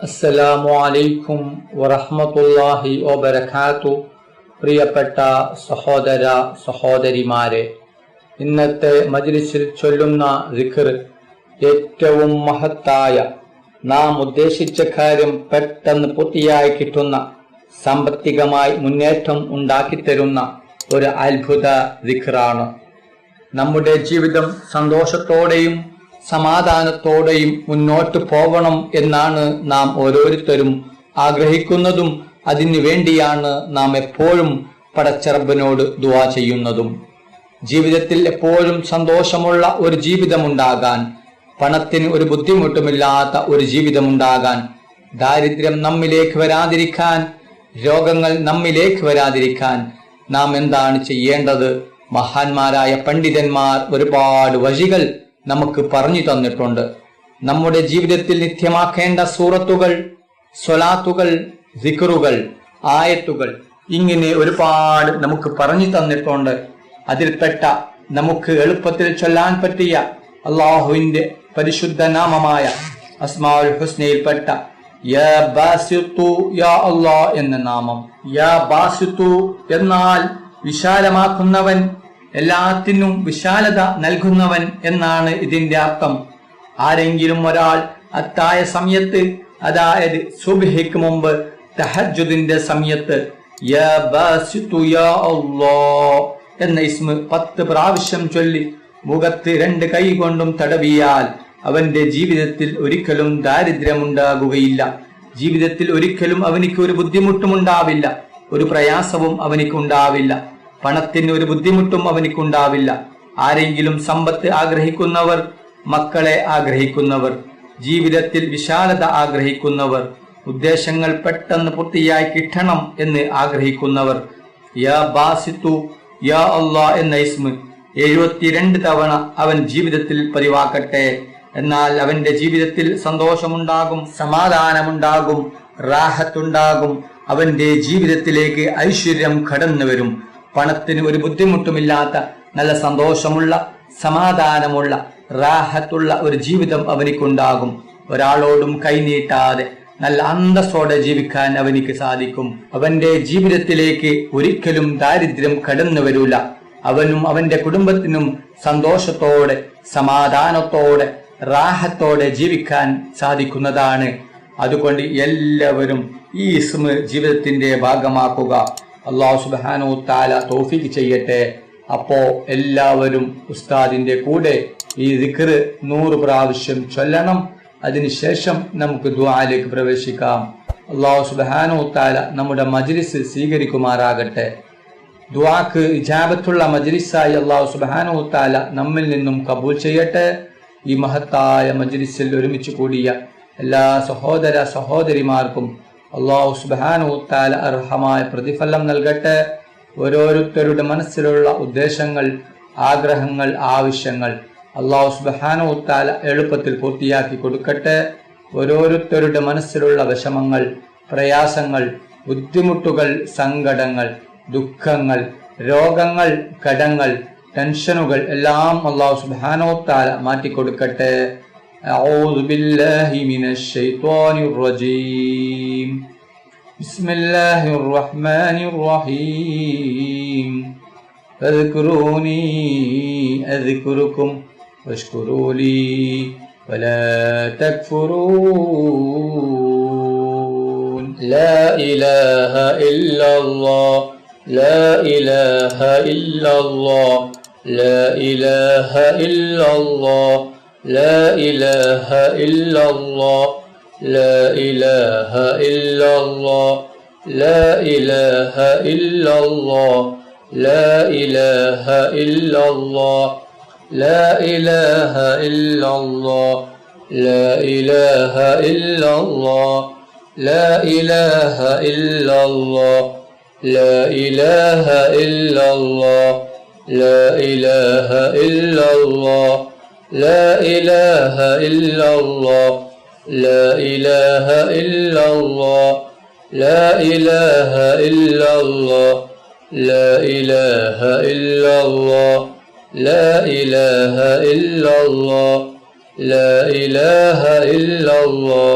അസ്സലാമു അലൈക്കും വറഹ്മത്തുള്ളാഹി വബറകാതുഹു. പ്രിയപ്പെട്ട സഹോദര സഹോദരിമാരെ, ഇന്നത്തെ മജ്ലിസിൽ ചൊല്ലുന്ന ദിക്ർ ഏറ്റവും മഹത്തായ, നാം ഉദ്ദേശിച്ച കാര്യം പെട്ടെന്ന് പൂർത്തിയായി കിട്ടുന്ന, സാമ്പത്തികമായി മുന്നേറ്റം ഉണ്ടാക്കിത്തരുന്ന ഒരു അത്ഭുത ദിക്റാണ്. നമ്മുടെ ജീവിതം സന്തോഷത്തോടെയും സമാധാനത്തോടെയും മുന്നോട്ട് പോകണം എന്നാണ് നാം ഓരോരുത്തരും ആഗ്രഹിക്കുന്നതും. അതിനു വേണ്ടിയാണ് നാം എപ്പോഴും പടച്ചറബിനോട് ദുആ ചെയ്യുന്നതും. ജീവിതത്തിൽ എപ്പോഴും സന്തോഷമുള്ള ഒരു ജീവിതമുണ്ടാകാൻ, പണത്തിന് ഒരു ബുദ്ധിമുട്ടുമില്ലാത്ത ഒരു ജീവിതമുണ്ടാകാൻ, ദാരിദ്ര്യം നമ്മിലേക്ക് വരാതിരിക്കാൻ, രോഗങ്ങൾ നമ്മിലേക്ക് വരാതിരിക്കാൻ നാം എന്താണ് ചെയ്യേണ്ടത്? മഹാന്മാരായ പണ്ഡിതന്മാർ ഒരുപാട് വഴികൾ നമുക്ക് പറഞ്ഞു തന്നിട്ടുണ്ട്. നമ്മുടെ ജീവിതത്തിൽ നിത്യമാക്കേണ്ട സൂറത്തുകൾ, സ്വലാത്തുകൾ, സിക്റുകൾ, ആയത്തുകൾ, ഇങ്ങനെ ഒരുപാട് നമുക്ക് പറഞ്ഞു തന്നിട്ടുണ്ട്. അതിൽപ്പെട്ട നമുക്ക് എളുപ്പത്തിൽ ചൊല്ലാൻ പറ്റിയ അള്ളാഹുവിന്റെ പരിശുദ്ധ നാമമായ അസ്മാഉൽ ഹുസ്നയിൽപ്പെട്ട യാ ബാസിത്തു യാ അല്ലാഹ് എന്ന നാമം. യാ ബാസിത്തു എന്നാൽ വിശാലമാക്കുന്നവൻ, എല്ലാത്തിനും വിശാലത നൽകുന്നവൻ എന്നാണ് ഇതിന്റെ അർത്ഥം. ആരെങ്കിലും ഒരാൾ അത്തായ സമയത്ത്, അതായത് സുബ്ഹിക്ക് മുമ്പ് തഹജ്ജുദിന്റെ സമയത്ത് യാ ബാസിത്തു യാ അല്ലാഹ് എന്ന ഇസ്മ 10 പ്രാവശ്യം ചൊല്ലി മുഖത്ത് 2 കൈ കൊണ്ടും തടവിയാൽ അവന്റെ ജീവിതത്തിൽ ഒരിക്കലും ദാരിദ്ര്യമുണ്ടാകുകയില്ല. ജീവിതത്തിൽ ഒരിക്കലും അവനിക്ക് ഒരു ബുദ്ധിമുട്ടുമുണ്ടാവില്ല, ഒരു പ്രയാസവും അവനിക്കുണ്ടാവില്ല, പണത്തിന് ഒരു ബുദ്ധിമുട്ടും അവനിക്കുണ്ടാവില്ല. ആരെങ്കിലും സമ്പത്ത് ആഗ്രഹിക്കുന്നവർ, മക്കളെ ആഗ്രഹിക്കുന്നവർ, ജീവിതത്തിൽ വിശാലത ആഗ്രഹിക്കുന്നവർ, ഉദ്ദേശങ്ങൾ പെട്ടെന്ന് പൂർത്തിയായി കിട്ടണം എന്ന് ആഗ്രഹിക്കുന്നവർ യാ ബാസിത്തു യാ അല്ലാഹ് എന്ന ഇസ്മ 72 തവണ അവൻ ജീവിതത്തിൽ പതിവാക്കട്ടെ. എന്നാൽ അവന്റെ ജീവിതത്തിൽ സന്തോഷമുണ്ടാകും, സമാധാനമുണ്ടാകും, റാഹത്തുണ്ടാകും. അവന്റെ ജീവിതത്തിലേക്ക് ഐശ്വര്യം കടന്നു വരും. പണത്തിന് ഒരു ബുദ്ധിമുട്ടുമില്ലാത്ത, നല്ല സന്തോഷമുള്ള, സമാധാനമുള്ള, റാഹത്തുള്ള ഒരു ജീവിതം അവനിക്കുണ്ടാകും. ഒരാളോടും കൈനീട്ടാതെ നല്ല അന്തസ്സോടെ ജീവിക്കാൻ അവനിക്ക് സാധിക്കും. അവന്റെ ജീവിതത്തിലേക്ക് ഒരിക്കലും ദാരിദ്ര്യം കടന്നു വരില്ല. അവനും അവന്റെ കുടുംബത്തിനും സന്തോഷത്തോടെ, സമാധാനത്തോടെ, റാഹത്തോടെ ജീവിക്കാൻ സാധിക്കുന്നതാണ്. അതുകൊണ്ട് എല്ലാവരും ഈ ഇസ്മ ജീവിതത്തിന്റെ ഭാഗമാക്കുക. അല്ലാഹു സുബ്ഹാനഹു തആല തൗഫീഖ് ചെയ്യട്ടെ. അപ്പോ എല്ലാവരും ഉസ്താദിന്റെ കൂടെ ഈ ദിക്ർ 100 പ്രാവശ്യം ചൊല്ലണം. അതിനുശേഷം നമുക്ക് ദുആയിലേക്ക് പ്രവേശിക്കാം. അല്ലാഹു സുബ്ഹാനഹു തആല നമ്മുടെ മജ്ലിസ് സ്വീകരിക്കുമാറാകട്ടെ. ദുആക്ക് ഇജാബത്തുള്ള മജ്ലിസായി അല്ലാഹു സുബ്ഹാനഹു തആല നമ്മിൽ നിന്നും കബൂൽ ചെയ്യട്ടെ. ഈ മഹത്തായ മജ്ലിസിൽ ഒരുമിച്ച് കൂടിയ എല്ലാ സഹോദര സഹോദരിമാർക്കും അല്ലാഹു സുബ്ഹാനഹു തആല അർഹമായ പ്രതിഫലം നൽകട്ടെ. ഓരോരുത്തരുടെ മനസ്സിലുള്ള ഉദ്ദേശങ്ങൾ, ആഗ്രഹങ്ങൾ, ആവശ്യങ്ങൾ അല്ലാഹു സുബ്ഹാനഹു തആല എളുപ്പത്തിൽ പൂർത്തിയാക്കി കൊടുക്കട്ടെ. ഓരോരുത്തരുടെ മനസ്സിലുള്ള വിഷമങ്ങൾ, പ്രയാസങ്ങൾ, ബുദ്ധിമുട്ടുകൾ, സങ്കടങ്ങൾ, ദുഃഖങ്ങൾ, രോഗങ്ങൾ, കടങ്ങൾ, ടെൻഷനുകൾ എല്ലാം അല്ലാഹു സുബ്ഹാനഹു തആല മാറ്റിക്കൊടുക്കട്ടെ. അഊദു ബില്ലാഹി മിനശ് ശൈത്വാനിർ റജീം. ബിസ്മില്ലാഹിർ റഹ്മാനിർ റഹീം. ഫദ്കുറൂനി അദ്കുറുകും വഷ്കുറൂലി വലാ തക്ഫുറൂൻ. ലാ ഇലാഹ ഇല്ലല്ലാഹ് لا إله إلا الله لا إله إلا الله لا إله إلا الله لا إله إلا الله لا إله إلا الله لا إله إلا الله لا إله إلا الله لا إله إلا الله لا إله إلا الله لا إله إلا الله لا إله إلا الله لا إله إلا الله لا إله إلا الله لا إله إلا الله لا إله إلا الله لا إله إلا الله لا إله إلا الله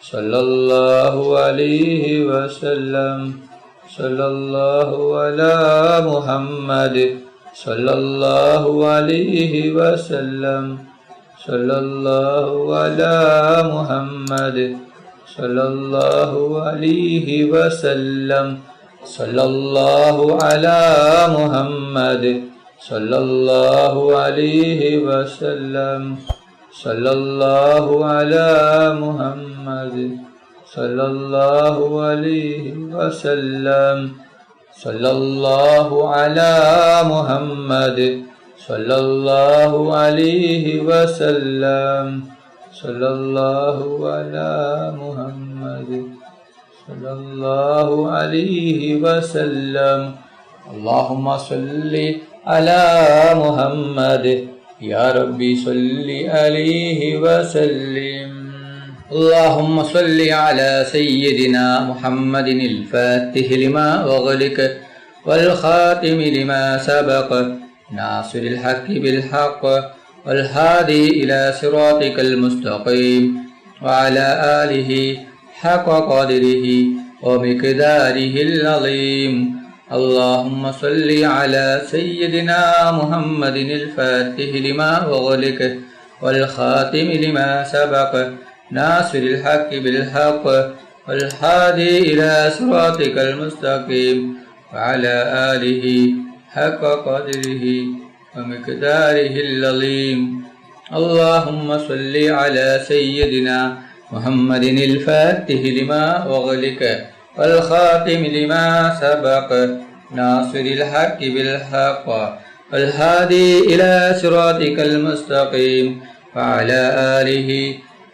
صلى الله عليه وسلم. صلى الله على محمد صلى الله عليه وسلم. صلى الله على محمد صلى الله عليه وسلم. صلى الله على محمد صلى الله عليه وسلم. صلى الله على محمد صلى الله عليه وسلم. صلى الله على محمد صلى الله عليه وسلم. صلى الله على محمد صلى الله عليه وسلم. اللهم صل على محمد يا ربي صل عليه وسلم. اللهم صل على سيدنا محمد الفاتح لما أغلق والخاتم لما سبق ناصر الحق بالحق والهادي إلى صراطك المستقيم وعلى آله حق قدره ومقداره العظيم. اللهم صل على سيدنا محمد الفاتح لما أغلق والخاتم لما سبق ناصر الحق بالحق والهادي إلى صراطك المستقيم وعلى آله حق قدره ومقداره العظيم. اللهم صل على سيدنا محمد الفاتح لما أغلق والخاتم لما سبق ناصر الحق بالحق والهادي إلى صراطك المستقيم وعلى آله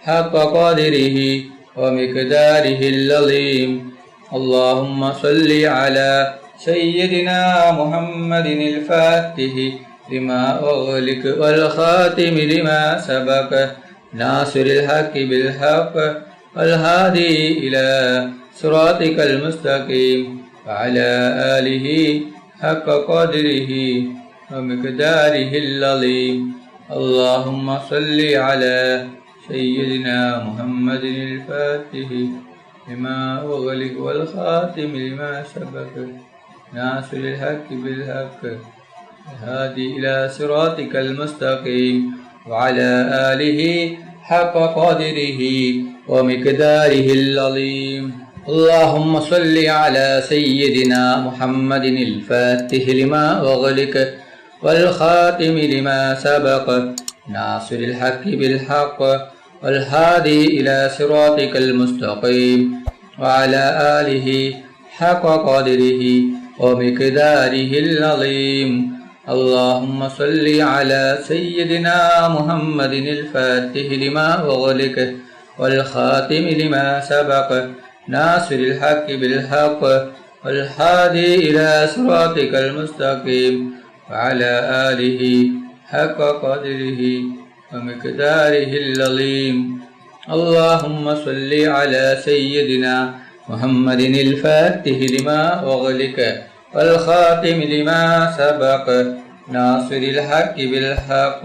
حق قدره ومقداره العظيم. اللهم صل على سيدنا محمد الفاتح لما أغلق والخاتم لما سبق ناصر الحق بالحق والهادي إلى صراطك المستقيم وعلى آله حق قدره ومقداره العظيم. اللهم صل على سيدنا محمد الفاتح لما أغلق والخاتم لما سبق ناصر الحق بالحق الهادي إلى صراطك المستقيم وعلى آله حق قدره ومقداره العظيم. اللهم صل على سيدنا محمد الفاتح لما أغلق والخاتم لما سبق ناصر الحق بالحق والهادي إلى صراطك المستقيم وعلى آله حق قدره ومقداره العظيم. اللهم صل على سيدنا محمد الفاتح لما أغلق والخاتم لما سبق ناصر الحق بالحق والهادي إلى صراطك المستقيم وعلى آله حق قدره ومقداره العظيم. اللهم صل على سيدنا محمد الفاتح لما أغلق والخاتم لما سبق ناصر الحق بالحق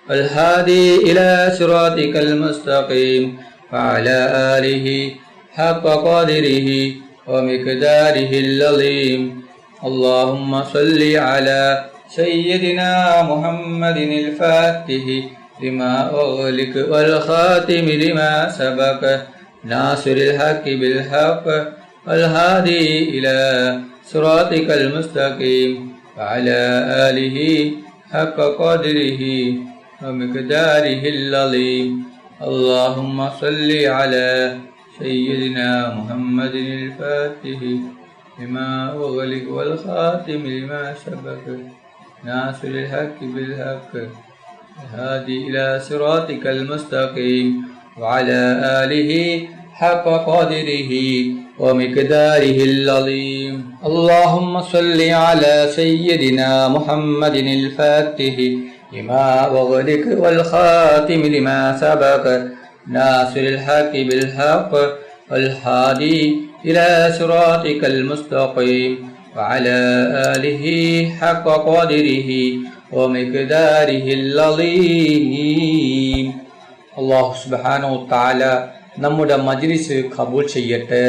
والهادي إلى صراطك المستقيم وعلى آله حق قدره ومقداره العظيم. اللهم صل على سيدنا محمد الفاتح لما أغلق والخاتم لما سبق ناصر الحق بالحق والهادي إلى صراطك المستقيم وعلى آله حق قدره ومقداره العظيم. اللهم صل على سيدنا محمد الفاتح لما أغلق والخاتم لما سبق ناصر الحق بالحق الهادي إلى صراطك المستقيم وعلى آله حق قدره ومقداره العظيم. اللهم صل على سيدنا محمد الفاتح لما أغلق والخاتم لما سبق ناصر الحق بالحق والهادي إلى صراطك المستقيم وعلى آله حق قدره ومقداره العظيم. الله سبحانه وتعالى നമ്മുടെ മജ്ലിസ് ഖബൂൽ ചെയ്യട്ടെ.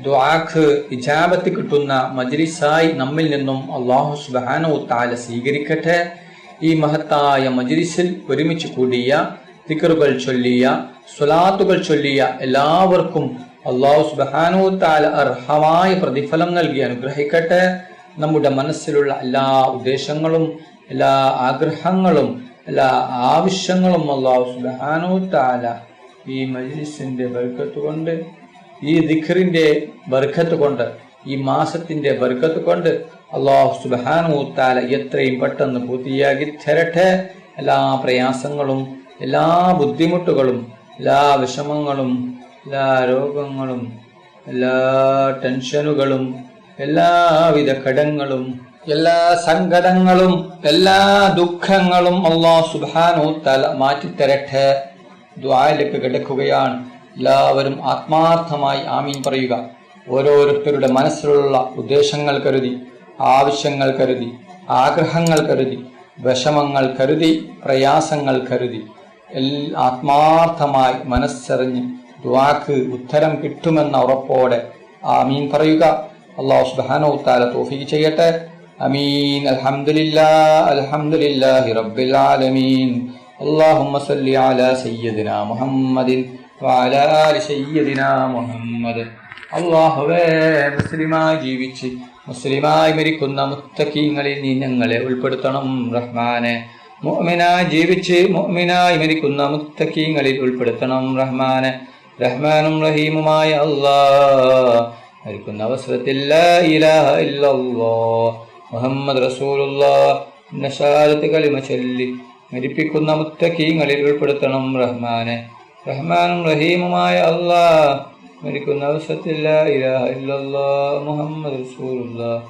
ദുആക്ക് ഇജാബത്ത് കിട്ടുന്ന മജ്ലിസായി നമ്മിൽ നിന്നും അല്ലാഹു സുബ്ഹാനഹു തആല സ്വീകരിക്കട്ടെ. ഈ മഹത്തായ മജ്ലിസിൽ ഒരുമിച്ച് കൂടിയ, ദിക്റുകൾ ചൊല്ലിയ, സ്വലാത്തുകൾ ചൊല്ലിയ എല്ലാവർക്കും അല്ലാഹു സുബ്ഹാനഹു തആല അർഹമായ പ്രതിഫലം നൽകി അനുഗ്രഹിക്കട്ടെ. നമ്മുടെ മനസ്സിലുള്ള എല്ലാ ഉദ്ദേശങ്ങളും, എല്ലാ ആഗ്രഹങ്ങളും, എല്ലാ ആവശ്യങ്ങളും അല്ലാഹു സുബ്ഹാനഹു തആല ഈ മജ്ലിസിന്റെ ബർക്കത്ത് കൊണ്ട്, ഈ ദിക്റിന്റെ ബർക്കത്ത് കൊണ്ട്, ഈ മാസത്തിന്റെ ബർക്കത്ത് കൊണ്ട് അല്ലാഹു സുബ്ഹാനഹു തആല എത്രയും പെട്ടെന്ന് പൂർത്തിയാക്കി തരട്ടെ. എല്ലാ പ്രയാസങ്ങളും, എല്ലാ ബുദ്ധിമുട്ടുകളും, എല്ലാ വിഷമങ്ങളും, എല്ലാ രോഗങ്ങളും, എല്ലാ ടെൻഷനുകളും, എല്ലാവിധ കടങ്ങളും, എല്ലാ സങ്കടങ്ങളും, എല്ലാ ദുഃഖങ്ങളും അല്ലാഹു സുബ്ഹാനഹു തആല മാറ്റിത്തരട്ടെ. ദുആയിലേക്ക് കിടക്കുകയാണ്. എല്ലാവരും ആത്മാർത്ഥമായി ആമീൻ പറയുക. ഓരോരുത്തരുടെ മനസ്സിലുള്ള ഉദ്ദേശങ്ങൾ കരുതി, ആവശ്യങ്ങൾ കരുതി, ആഗ്രഹങ്ങൾ കരുതി, വിഷമങ്ങൾ കരുതി, പ്രയാസങ്ങൾ കരുതി ആത്മാർത്ഥമായി മനസ്സറിഞ്ഞ് ദുആക്ക് ഉത്തരം കിട്ടുമെന്ന ഉറപ്പോടെ ആമീൻ പറയുക. അല്ലാഹു സുബ്ഹാനഹു തആല തൗഫീഖ് ചെയ്യട്ടെ. ആമീൻ. അൽഹംദുലില്ലാഹി റബ്ബിൽ ആലമീൻ. അല്ലാഹുമ്മ സല്ലി അലാ സയ്യിദിനാ മുഹമ്മദിൻ വഅലാ ആലി സയ്യിദിനാ മുഹമ്മദ്. അല്ലാഹുവേ, മുസ്ലിമായി ജീവിച്ച് മുസ്ലിമായി മരിക്കുന്ന മുത്തഖീങ്ങളിൽ നീ ഞങ്ങളെ ഉൾപ്പെടുത്തണം റഹ്മാനെ. മുഅ്മിനായി ജീവിച്ച് മുഅ്മിനായി മരിക്കുന്ന മുത്തഖീങ്ങളിൽ ഉൾപ്പെടുത്തണം റഹ്മാനെ. റഹ്മാനും റഹീമുമായ അല്ലാഹ്, മരിക്കുന്ന അവസരത്തിൽ ലാ ഇലാഹ ഇല്ലല്ലാഹ് മുഹമ്മദ് റസൂലുള്ളാഹ് എന്ന ഷഹാദത്ത് കലിമ ചൊല്ലി മരിപ്പിക്കുന്ന മുത്തഖീങ്ങളിൽ ഉൾപ്പെടുത്തണം റഹ്മാനെ. റഹ്മാനും റഹീമുമായ അല്ലാഹ്, മരിക്കുന്ന അവസരത്തിൽ ലാ ഇലാഹ ഇല്ലല്ലാഹ് മുഹമ്മദ് റസൂലുള്ളാഹ്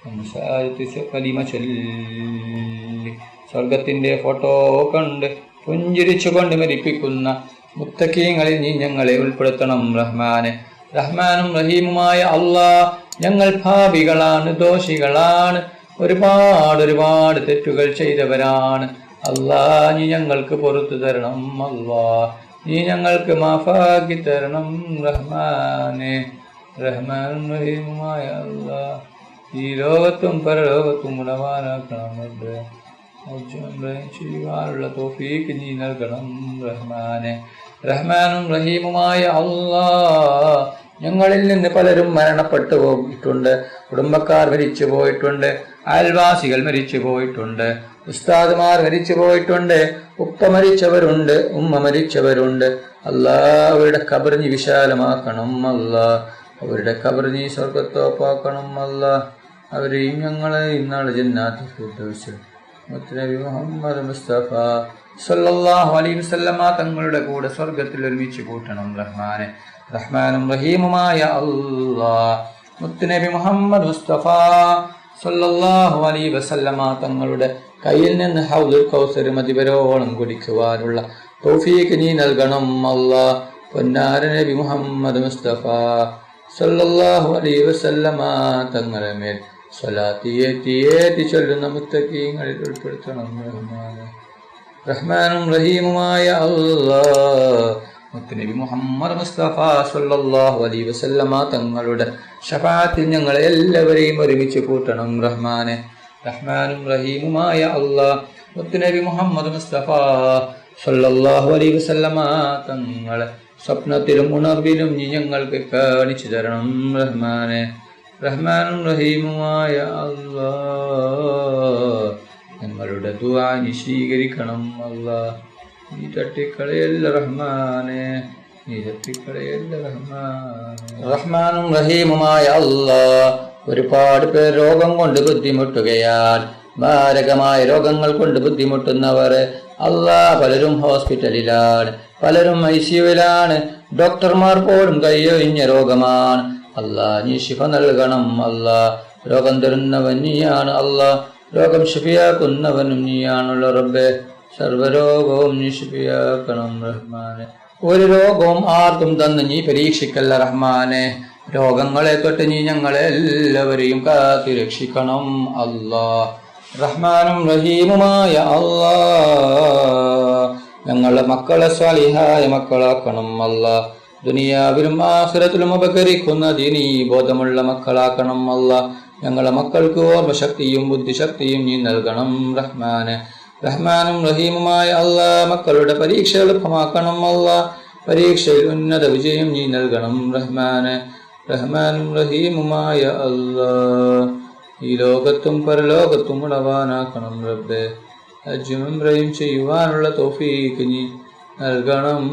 എന്ന ഷഹാദത്ത് കലിമ ചൊല്ലി സ്വർഗത്തിന്റെ ഫോട്ടോ കണ്ട് പുഞ്ചിരിച്ചുകൊണ്ട് മരിപ്പിക്കുന്ന മുത്തഖീങ്ങളിൽ നീ ഞങ്ങളെ ഉൾപ്പെടുത്തണം റഹ്മാനെ. റഹ്മാനും റഹീമുമായ അല്ലാഹ്, ഞങ്ങൾ പാപികളാണ്, ദോഷികളാണ്, ഒരുപാട് തെറ്റുകൾ ചെയ്തവരാണ്. അല്ലാഹ്, നീ ഞങ്ങൾക്ക് പുറത്തു തരണം. അല്ലാഹ്, നീ ഞങ്ങൾക്ക് മാഫാക്കി തരണം റഹ്മാനെ. റഹ്മാനും റഹീമുമായ അല്ലാഹ്, ഈ ലോകത്തും പരലോകത്തും ഗുണവാനാക്കണം. ചെയ്യുവാനുള്ള തൗഫീഖ് നീ നൽകണം റഹ്മാനെ. റഹ്മാനും റഹീമുമായ അല്ലാഹ്, ഞങ്ങളിൽ നിന്ന് പലരും മരണപ്പെട്ടു പോയിട്ടുണ്ട്. കുടുംബക്കാർ മരിച്ചു പോയിട്ടുണ്ട്, അയൽവാസികൾ മരിച്ചു പോയിട്ടുണ്ട്, ഉസ്താദുമാർ മരിച്ചു പോയിട്ടുണ്ട്, ഉപ്പ മരിച്ചവരുണ്ട്, ഉമ്മ മരിച്ചവരുണ്ട്. അല്ലാഹ്, അവരുടെ ഖബർ നീ വിശാലമാക്കണം. അല്ലാഹ്, അവരുടെ ഖബർ നീ സ്വർഗ്ഗത്തോപ്പാക്കണം. അല്ലാഹ്, അവരെയും ഞങ്ങളെയും നാളെ ജന്നാത്തുൽ ഫിർദൗസിൽ നബി മുഹമ്മദ് മുസ്തഫ സല്ലല്ലാഹു അലൈഹി വസല്ലമ തങ്ങളുടെ കൂടെ സ്വർഗ്ഗത്തിൽ ഒരുമിച്ച് കൂട്ടണം റഹ്മാനെ. റഹ്മാനും റഹീമുമായ അല്ലാഹ്, മുത്തുനബി മുഹമ്മദ് മുസ്തഫ സല്ലല്ലാഹു അലൈഹി വസല്ലമ തങ്ങളുടെ കയ്യിൽ നിന്ന് ഹൗദുൽ കൗസർ മതിവരോളം കുടിക്കുവാനുള്ള തൗഫീഖ് നീ നൽകണം അല്ലാഹ്. പൊന്നാര നബി മുഹമ്മദ് മുസ്തഫ സല്ലല്ലാഹു അലൈഹി വസല്ലമ തങ്ങളുടെ മേൽ സ്വലാത്ത് ചൊല്ലുന്ന മുത്തഖീങ്ങളിൽ ഉൾപ്പെടുത്തണം റഹ്മാനെ. റഹ്മാനും റഹീമുമായ അല്ലാഹ്, മുത്തുനബി മുഹമ്മദ് മുസ്തഫ സല്ലല്ലാഹു അലൈഹി വസല്ലമ തങ്ങളുടെ ശഫാഅത്തിൽ ഞങ്ങളെ എല്ലാവരെയും ഒരുമിച്ച് കൂട്ടണം റഹ്മാനെ. റഹ്മാനും റഹീമുമായ അല്ലാഹ്, മുത്തുനബി മുഹമ്മദ് മുസ്തഫ സല്ലല്ലാഹു അലൈഹി വസല്ലമ തങ്ങളെ സ്വപ്നത്തിലും ഉണർവിലും നീ ഞങ്ങൾക്ക് കാണിച്ചു തരണം റഹ്മാനെ. റഹ്മാനും റഹീമുമായ അല്ലാഹ്, ഞങ്ങളുടെ ദുആ നീ സ്വീകരിക്കണം അല്ലാഹ്. നീ തട്ടിക്കളയല്ല റഹ്മാനെ, നീ തട്ടിക്കളയല്ല റഹ്മാനെ. റഹ്മാനും റഹീമുമായ അല്ലാഹ്, ഒരുപാട് പേർ രോഗം കൊണ്ട് ബുദ്ധിമുട്ടുകയാണ്. മാരകമായ രോഗങ്ങൾ കൊണ്ട് ബുദ്ധിമുട്ടുന്നവർ അല്ലാഹ്, പലരും ഹോസ്പിറ്റലിലാണ്, പലരും ICUവിലാണ്. ഡോക്ടർമാർ പോലും കൈയൊഴിഞ്ഞ രോഗമാണ്. അല്ലാഹ്, നീ ശിഫ നൽകണം അല്ലാഹ്. രോഗം തരുന്നവൻ നീയാണ് അല്ലാഹ്, രോഗം ശിഫയാക്കുന്നവനും നീയാണുള്ള റബ്ബേ. സർവരോഗവും നീ ശിഫയാക്കണം റഹ്മാനെ. ഒരു രോഗവും ആർക്കും തന്ന് നീ പരീക്ഷിക്കല്ല റഹ്മാനെ. രോഗങ്ങളെ തൊട്ട് നീ ഞങ്ങളെ എല്ലാവരെയും കാത്തു രക്ഷിക്കണം അല്ലാഹ്. റഹ്മാനും റഹീമുമായ അല്ലാഹ്, ഞങ്ങളുടെ മക്കളെ സ്വാലിഹായ മക്കളാക്കണം അല്ലാഹ്. ദുനിയാവിലും ആഖിറത്തിലും ഉപകരിക്കുന്ന ദീനീ ബോധമുള്ള മക്കളാക്കണം അല്ലാ. ഞങ്ങളെ മക്കൾക്ക് ഓർമ്മശക്തിയും ബുദ്ധിശക്തിയും നീ നൽകണം റഹ്മാനെ. റഹ്മാനും റഹീമുമായ അല്ലാ, മക്കളുടെ പരീക്ഷ എളുപ്പമാക്കണം അല്ലാ. പരീക്ഷയിൽ ഉന്നത വിജയം നീ നൽകണം റഹ്മാനെ. റഹ്മാനും റഹീമുമായ അല്ലാ, ഈ ലോകത്തും പരലോകത്തും ഉണവാനാക്കണം റബ്ബേ. ഹജ്ജും ഉംറയും ചെയ്യുവാനുള്ള തൗഫീഖ് നീ നൽകണം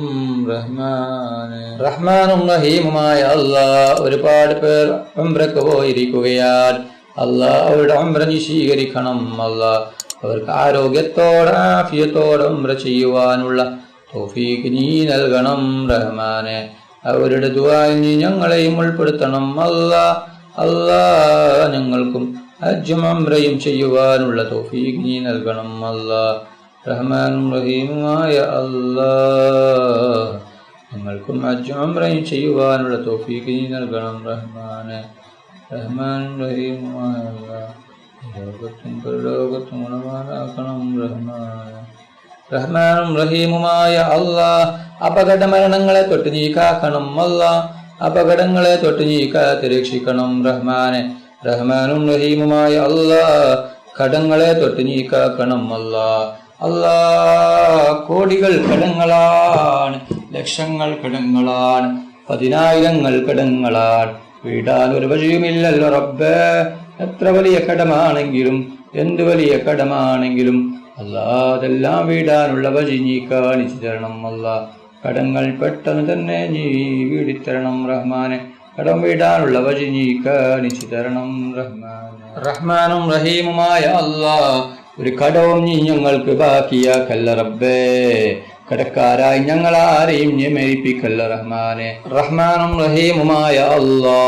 റഹ്മാനെ. റഹ്മാനും റഹീമുമായ അല്ലാ, ഒരുപാട് പേർ ഉംറക്ക് പോയിരിക്കുകയാണ് അല്ലാ. അവരുടെ ഉംറ നീ സ്വീകരിക്കണം അല്ലാ. അവർക്ക് ആരോഗ്യത്തോടെ ആഫിയത്തോടെ ഉംറ ചെയ്യുവാനുള്ള തൗഫീഖ് നീ നൽകണം റഹ്മാനെ. അവരുടെ ദുആയിൽ നീ ഞങ്ങളെയും ഉൾപ്പെടുത്തണം അല്ലാ. അല്ലാ, ഞങ്ങൾക്കും ഹജ്ജും ഉംറയും ചെയ്യുവാനുള്ള തൗഫീഖ് നീ നൽകണം അല്ലാ. റഹ്മാനും റഹീമുമായ അല്ലാ, ഞങ്ങൾക്കും ഹജ്ജും ഉംറയും ചെയ്യുവാനുള്ള തൗഫീഖ് നീ നൽകണം റഹ്മാനെ. റഹ്മാനും റഹീമുമായ അല്ലാ, ലോകത്തും പരലോകത്തും ഗുണവാനാക്കണം റഹ്മാനെ. റഹ്മാനും റഹീമുമായ അല്ലാ, അപകട മരണങ്ങളെ തൊട്ട് നീ കാക്കണം അല്ലാ. അപകടങ്ങളെ തൊട്ട് നീ കാത്ത് രക്ഷിക്കണം റഹ്മാനെ. റഹ്മാനും റഹീമുമായ അല്ലാ, കടങ്ങളെ തൊട്ട് നീ കാക്കണം അല്ലാ. അല്ലാ, കോടികൾ കടങ്ങളാണ്, ലക്ഷങ്ങൾ കടങ്ങളാണ്, 10,000 കടങ്ങളാണ്. വീടാൻ ഒരു വഴിയുമില്ലല്ലോ റബ്ബേ. എത്ര വലിയ കടമാണെങ്കിലും എന്ത് വലിയ കടമാണെങ്കിലും അല്ലാ, അതെല്ലാം വീടാനുള്ള വഴി നീ കാണിച്ചു തരണം അല്ലാ. കടങ്ങൾ പെട്ടെന്ന് തന്നെ നീ വീടിത്തരണം റഹ്മാനെ. കടം വീടാനുള്ള വഴി നീ കാണിച്ചു തരണം റഹ്മാനെ. റഹ്മാനും റഹീമുമായ അല്ലാ, ഒരു കടവും നീ ഞങ്ങൾക്ക് ബാക്കിയാക്കല്ല റബ്ബേ. കടക്കാരായി ഞങ്ങൾ ആരെയും നീ മേരിപ്പിക്കല്ല റഹ്മാനെ. റഹ്മാനും റഹീമുമായ അല്ലാ,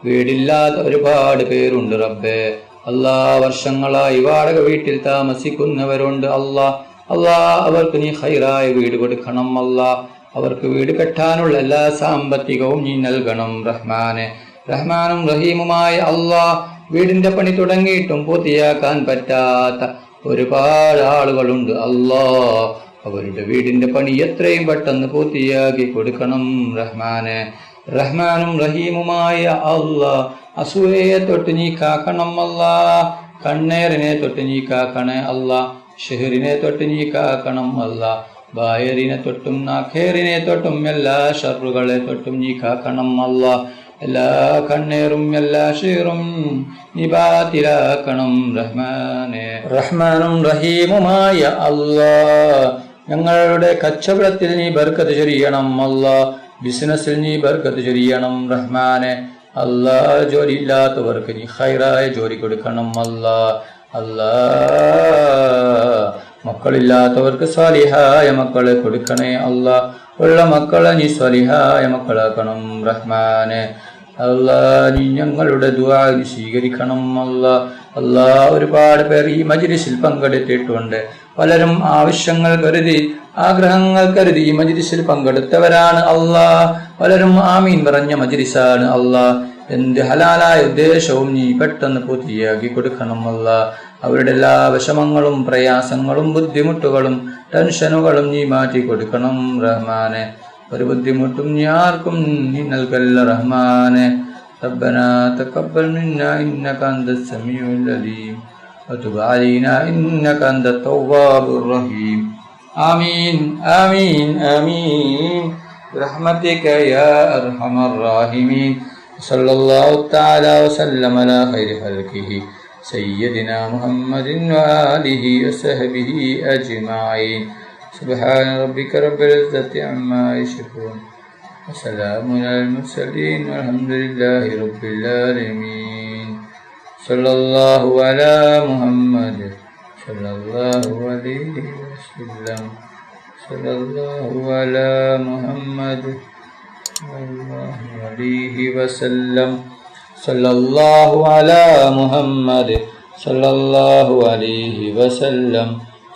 വീടില്ലാത്ത ഒരുപാട് പേരുണ്ട് റബ്ബേ. അല്ലാ, വർഷങ്ങളായി വാടക വീട്ടിൽ താമസിക്കുന്നവരുണ്ട് അല്ലാ. അല്ലാ, അവർക്ക് നീ ഖൈറായ വീട് കൊടുക്കണം അല്ലാ. അവർക്ക് വീട് കെട്ടാനുള്ള എല്ലാ സാമ്പത്തികവും നീ നൽകണം റഹ്മാനെ. റഹ്മാനും റഹീമുമായ അല്ലാ, വീടിന്റെ പണി തുടങ്ങിയിട്ടും പൂർത്തിയാക്കാൻ പറ്റാത്ത ഒരുപാട് ആളുകളുണ്ട് അല്ലാ. അവരുടെ വീടിന്റെ പണി എത്രയും പെട്ടെന്ന് പൂർത്തിയാക്കി കൊടുക്കണം റഹ്മാനെ. റഹ്മാനും റഹീമുമായ അല്ലാ, അസൂയയെ തൊട്ട് നീ കാക്കണം അല്ലാ. കണ്ണേറിനെ തൊട്ട് നീ കാക്കണേ അല്ലാ. ഷെഹറിനെ തൊട്ട് നീ കാക്കണം അല്ലാ. ബായറിനെ തൊട്ടും നാഖേറിനെ തൊട്ടും എല്ലാ ഷറുകളെ തൊട്ടും നീ കാക്കണം അല്ലാ. എല്ലാ കണ്ണേറും എല്ലാ ഷെറും നീ ബാത്തിലാക്കണം റഹ്മാനെ. റഹ്മാനും റഹീമുമായ അല്ലാ, ഞങ്ങളുടെ കച്ചവടത്തിൽ നീ ബർക്കത്ത് ചൊരിയണം അല്ലാ. ബിസിനസ്സിൽ നീ ബർക്കത്ത് ചൊരിയണം റഹ്മാനെ. അല്ലാ, ജോലി ഇല്ലാത്തവർക്ക് നീ ഖൈറായ ജോലി കൊടുക്കണം അല്ലാ. അല്ലാ, മക്കളില്ലാത്തവർക്ക് സാലിഹായ മക്കളെ കൊടുക്കണേ അല്ലാ. ഉള്ള മക്കളെ നീ സാലിഹായ മക്കളാക്കണം റഹ്മാനെ. അല്ലാ, നീ ഞങ്ങളുടെ ദുആ സ്വീകരിക്കണം അല്ലാ. അല്ലാ, ഒരുപാട് പേർ ഈ മജ്ലിസിൽ പങ്കെടുത്തിട്ടുണ്ട്. പലരും ആവശ്യങ്ങൾ കരുതി ആഗ്രഹങ്ങൾ കരുതി ഈ മജ്ലിസിൽ പങ്കെടുത്തവരാണ് അല്ലാ. പലരും ആമീൻ പറഞ്ഞ മജ്ലിസാണ് അല്ലാ. എന്ത് ഹലാലായ ഉദ്ദേശവും നീ പെട്ടെന്ന് പൂർത്തിയാക്കി കൊടുക്കണം അല്ലാ. അവരുടെ എല്ലാ വിഷമങ്ങളും പ്രയാസങ്ങളും ബുദ്ധിമുട്ടുകളും ടെൻഷനുകളും നീ മാറ്റി കൊടുക്കണം റഹ്മാനെ. ഒരു ബുദ്ധിമുട്ടും നീ ആർക്കും നീ നൽകല്ല റഹ്മാനെ. ربنا تقبل منا إنك أنت السميع العليم وتب علينا إنك أنت التواب الرحيم. آمين آمين آمين برحمتك يا أرحم الراحمين. صلى الله تعالى وسلم على خير خلقه سيدنا محمد وآله وصحبه أجمعين. سبحان ربك رب العزة عما يصفون وسلام على المرسلين والحمد لله رب العالمين. صلى الله على محمد صلى الله عليه وسلم. صلى الله على محمد صلى الله عليه وسلم. صلى الله على محمد صلى الله عليه وسلم.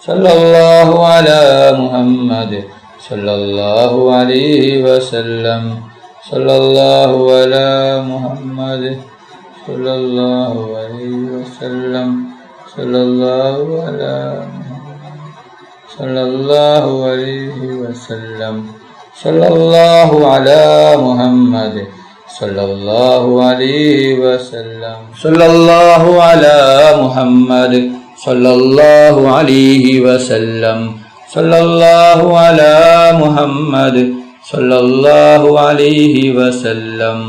صلى الله على محمد صلى الله عليه وسلم. صلى الله على محمد صلى الله عليه وسلم. صلى الله على محمد صلى الله عليه وسلم. സല്ലല്ലാഹു അലാ മുഹമ്മദ് സല്ലല്ലാഹു അലൈഹി വസല്ലം. സല്ലല്ലാഹു അലാ മുഹമ്മദ് സല്ലല്ലാഹു അലൈഹി വസല്ലം. സല്ലല്ലാഹു അലാ മുഹമ്മദ് സല്ലല്ലാഹു അലൈഹി വസല്ലം.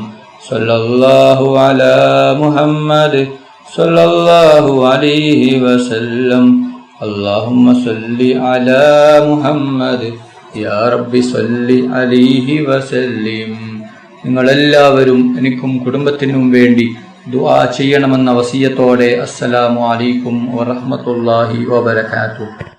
സല്ലല്ലാഹു അലാ മുഹമ്മദ് സല്ലല്ലാഹു അലൈഹി വസല്ലം. അല്ലാഹുമ്മ സ്വല്ലി അലാ മുഹമ്മദ് യാ റബ്ബി സ്വല്ലി അലൈഹി വസല്ലിം. നിങ്ങളെല്ലാവരും എനിക്കും കുടുംബത്തിനും വേണ്ടി ദുആ ചെയ്യണമെന്ന വസിയത്തോടെ അസ്സലാമു അലൈക്കും വറഹ്മത്തുള്ളാഹി വബറകാതുഹു.